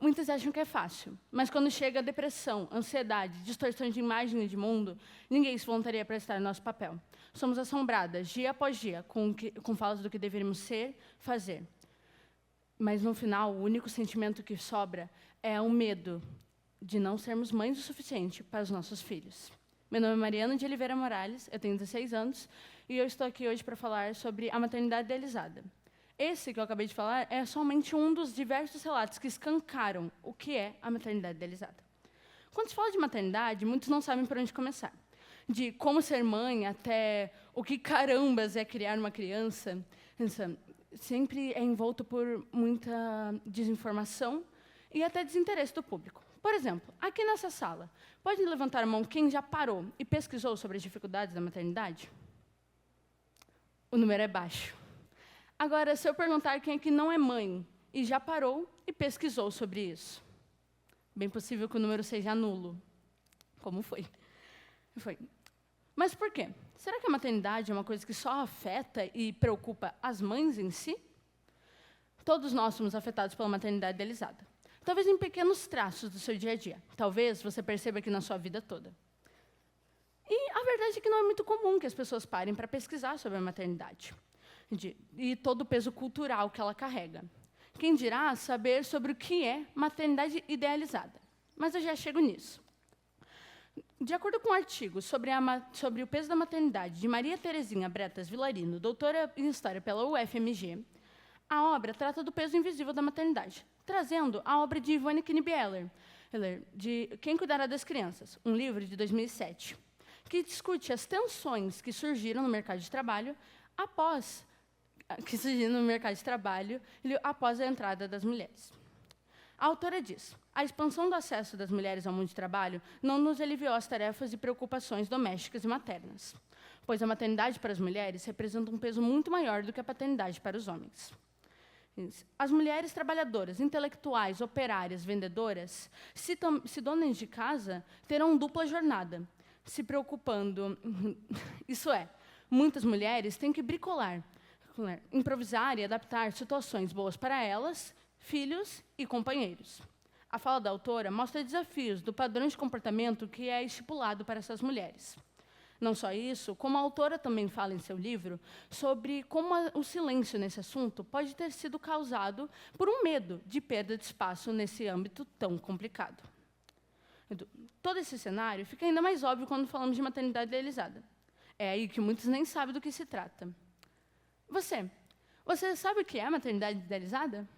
Muitas acham que é fácil, mas quando chega a depressão, ansiedade, distorções de imagem e de mundo, ninguém se voluntaria para estar no nosso papel. Somos assombradas, dia após dia, com falas do que deveríamos ser, fazer. Mas, no final, o único sentimento que sobra é o medo de não sermos mães o suficiente para os nossos filhos. Meu nome é Mariana de Oliveira Morales, eu tenho 16 anos, e eu estou aqui hoje para falar sobre a maternidade idealizada. Esse que eu acabei de falar é somente um dos diversos relatos que escancaram o que é a maternidade idealizada. Quando se fala de maternidade, muitos não sabem por onde começar. De como ser mãe até o que carambas é criar uma criança, sempre é envolto por muita desinformação e até desinteresse do público. Por exemplo, aqui nessa sala, pode levantar a mão quem já parou e pesquisou sobre as dificuldades da maternidade? O número é baixo. Agora, se eu perguntar quem aqui não é mãe e já parou e pesquisou sobre isso, bem possível que o número seja nulo. Como foi? Mas por quê? Será que a maternidade é uma coisa que só afeta e preocupa as mães em si? Todos nós somos afetados pela maternidade idealizada. Talvez em pequenos traços do seu dia a dia. Talvez você perceba aqui na sua vida toda. E a verdade é que não é muito comum que as pessoas parem para pesquisar sobre a maternidade. E todo o peso cultural que ela carrega. Quem dirá saber sobre o que é maternidade idealizada. Mas eu já chego nisso. De acordo com um artigo sobre o peso da maternidade de Maria Terezinha Bretas Vilarino, doutora em História pela UFMG, a obra trata do peso invisível da maternidade, trazendo a obra de Ivone Knibbeler, de Quem Cuidará das Crianças, um livro de 2007, que discute as tensões que surgiram no mercado de trabalho após a entrada das mulheres. A autora diz: a expansão do acesso das mulheres ao mundo de trabalho não nos aliviou as tarefas e preocupações domésticas e maternas, pois a maternidade para as mulheres representa um peso muito maior do que a paternidade para os homens. As mulheres trabalhadoras, intelectuais, operárias, vendedoras, se donas de casa, terão dupla jornada, se preocupando. Isso é, muitas mulheres têm que bricolar, improvisar e adaptar situações boas para elas, filhos e companheiros. A fala da autora mostra desafios do padrão de comportamento que é estipulado para essas mulheres. Não só isso, como a autora também fala em seu livro sobre como o silêncio nesse assunto pode ter sido causado por um medo de perda de espaço nesse âmbito tão complicado. Todo esse cenário fica ainda mais óbvio quando falamos de maternidade idealizada. É aí que muitos nem sabem do que se trata. Você sabe o que é maternidade idealizada?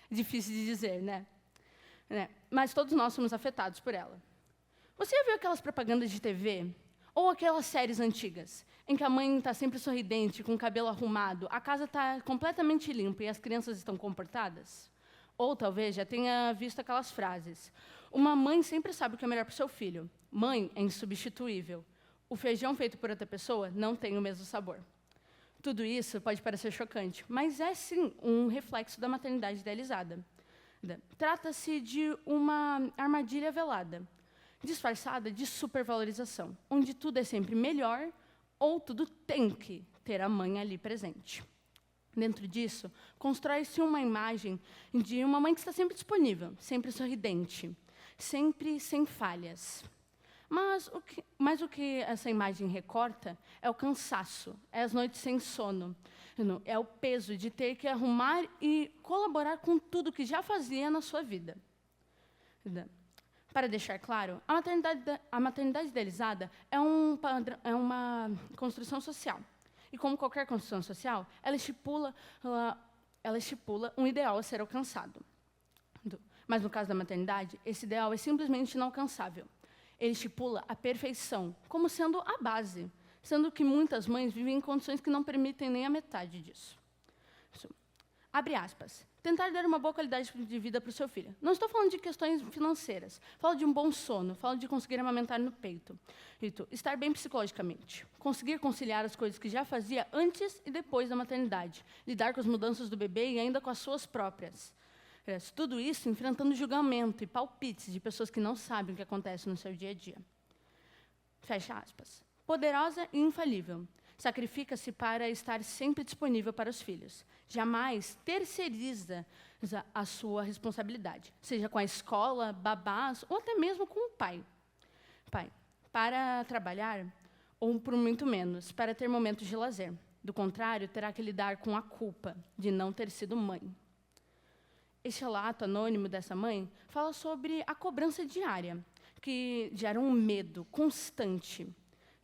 Difícil de dizer, né? Mas todos nós somos afetados por ela. Você já viu aquelas propagandas de TV? Ou aquelas séries antigas, em que a mãe está sempre sorridente, com o cabelo arrumado, a casa está completamente limpa e as crianças estão comportadas? Ou talvez já tenha visto aquelas frases: uma mãe sempre sabe o que é melhor para o seu filho. Mãe é insubstituível. O feijão feito por outra pessoa não tem o mesmo sabor. Tudo isso pode parecer chocante, mas é, sim, um reflexo da maternidade idealizada. Trata-se de uma armadilha velada, disfarçada de supervalorização, onde tudo é sempre melhor ou tudo tem que ter a mãe ali presente. Dentro disso, constrói-se uma imagem de uma mãe que está sempre disponível, sempre sorridente, sempre sem falhas. Mas o que essa imagem recorta é o cansaço, é as noites sem sono, é o peso de ter que arrumar e colaborar com tudo que já fazia na sua vida. Para deixar claro, a maternidade idealizada é uma construção social. E como qualquer construção social, ela estipula um ideal a ser alcançado. Mas, no caso da maternidade, esse ideal é simplesmente inalcançável. Ele estipula a perfeição como sendo a base, sendo que muitas mães vivem em condições que não permitem nem a metade disso. Abre aspas. Tentar dar uma boa qualidade de vida para o seu filho. Não estou falando de questões financeiras. Falo de um bom sono. Falo de conseguir amamentar no peito. Estar bem psicologicamente. Conseguir conciliar as coisas que já fazia antes e depois da maternidade. Lidar com as mudanças do bebê e ainda com as suas próprias. Tudo isso enfrentando julgamento e palpites de pessoas que não sabem o que acontece no seu dia a dia. Fecha aspas. Poderosa e infalível. Sacrifica-se para estar sempre disponível para os filhos. Jamais terceiriza a sua responsabilidade, seja com a escola, babás ou até mesmo com o pai. Para trabalhar, ou por muito menos, para ter momentos de lazer. Do contrário, terá que lidar com a culpa de não ter sido mãe. Este relato anônimo dessa mãe fala sobre a cobrança diária, que gera um medo constante.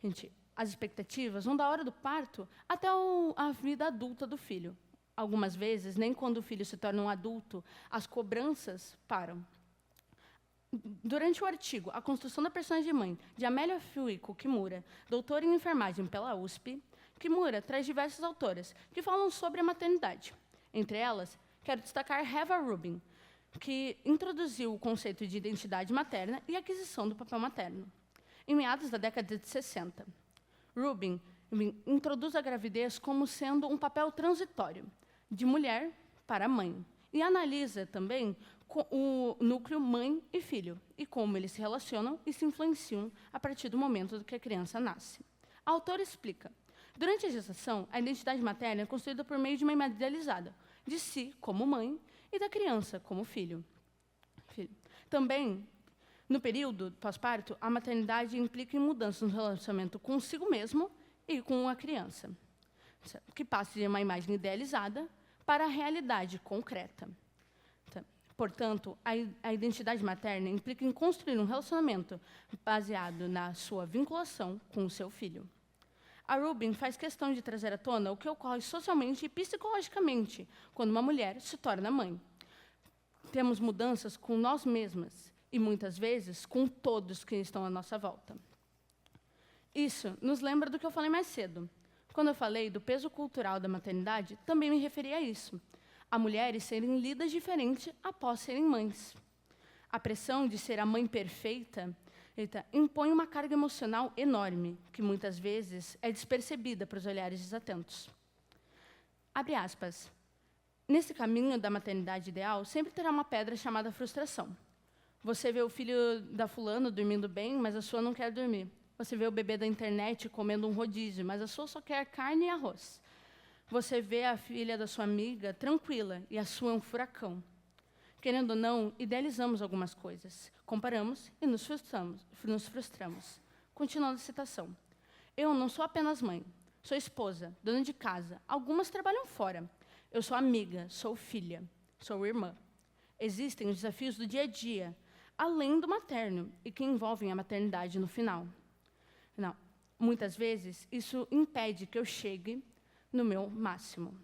Gente, as expectativas vão da hora do parto até a vida adulta do filho. Algumas vezes, nem quando o filho se torna um adulto, as cobranças param. Durante o artigo A Construção da Personagem Mãe, de Amélia Fuico Kimura, doutora em enfermagem pela USP, Kimura traz diversas autoras que falam sobre a maternidade. Entre elas, quero destacar Eva Rubin, que introduziu o conceito de identidade materna e aquisição do papel materno, em meados da década de 60. Rubin introduz a gravidez como sendo um papel transitório, de mulher para mãe, e analisa também o núcleo mãe e filho, e como eles se relacionam e se influenciam a partir do momento que a criança nasce. A autora explica: durante a gestação, a identidade materna é construída por meio de uma imagem idealizada, de si como mãe e da criança como filho. Também, no período pós-parto, a maternidade implica em mudanças no relacionamento consigo mesmo e com a criança, que passa de uma imagem idealizada para a realidade concreta. Portanto, a identidade materna implica em construir um relacionamento baseado na sua vinculação com o seu filho. A Rubin faz questão de trazer à tona o que ocorre socialmente e psicologicamente quando uma mulher se torna mãe. Temos mudanças com nós mesmas e, muitas vezes, com todos que estão à nossa volta. Isso nos lembra do que eu falei mais cedo. Quando eu falei do peso cultural da maternidade, também me referi a isso. A mulheres serem lidas diferente após serem mães. A pressão de ser a mãe perfeita impõe uma carga emocional enorme, que muitas vezes é despercebida para os olhares desatentos. Abre aspas. Nesse caminho da maternidade ideal, sempre terá uma pedra chamada frustração. Você vê o filho da fulana dormindo bem, mas a sua não quer dormir. Você vê o bebê da internet comendo um rodízio, mas a sua só quer carne e arroz. Você vê a filha da sua amiga tranquila e a sua é um furacão. Querendo ou não, idealizamos algumas coisas, comparamos e nos frustramos. Continuando a citação. Eu não sou apenas mãe, sou esposa, dona de casa. Algumas trabalham fora. Eu sou amiga, sou filha, sou irmã. Existem os desafios do dia a dia, além do materno, e que envolvem a maternidade no final. Não, muitas vezes, isso impede que eu chegue no meu máximo.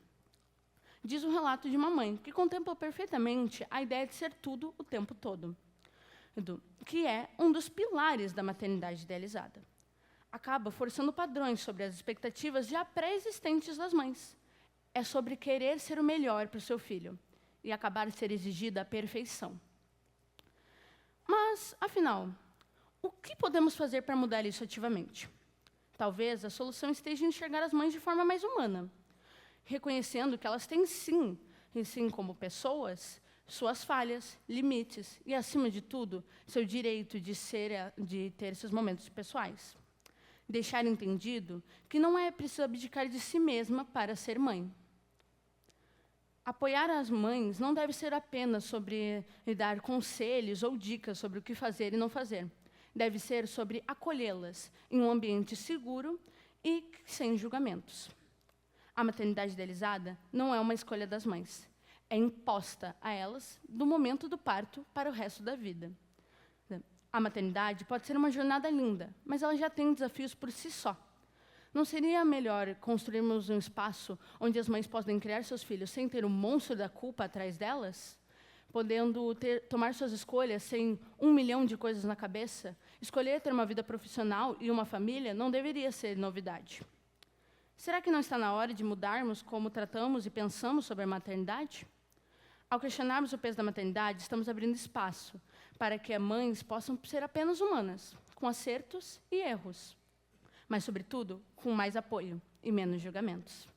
Diz um relato de uma mãe que contempla perfeitamente a ideia de ser tudo o tempo todo, que é um dos pilares da maternidade idealizada. Acaba forçando padrões sobre as expectativas já pré-existentes das mães. É sobre querer ser o melhor para o seu filho e acabar de ser exigida a perfeição. Mas, afinal, o que podemos fazer para mudar isso ativamente? Talvez a solução esteja em enxergar as mães de forma mais humana, reconhecendo que elas têm sim como pessoas, suas falhas, limites e, acima de tudo, seu direito de ter seus momentos pessoais. Deixar entendido que não é preciso abdicar de si mesma para ser mãe. Apoiar as mães não deve ser apenas sobre dar conselhos ou dicas sobre o que fazer e não fazer. Deve ser sobre acolhê-las em um ambiente seguro e sem julgamentos. A maternidade idealizada não é uma escolha das mães. É imposta a elas do momento do parto para o resto da vida. A maternidade pode ser uma jornada linda, mas ela já tem desafios por si só. Não seria melhor construirmos um espaço onde as mães podem criar seus filhos sem ter o monstro da culpa atrás delas? Podendo tomar suas escolhas sem 1 milhão de coisas na cabeça? Escolher ter uma vida profissional e uma família não deveria ser novidade. Será que não está na hora de mudarmos como tratamos e pensamos sobre a maternidade? Ao questionarmos o peso da maternidade, estamos abrindo espaço para que as mães possam ser apenas humanas, com acertos e erros, mas, sobretudo, com mais apoio e menos julgamentos.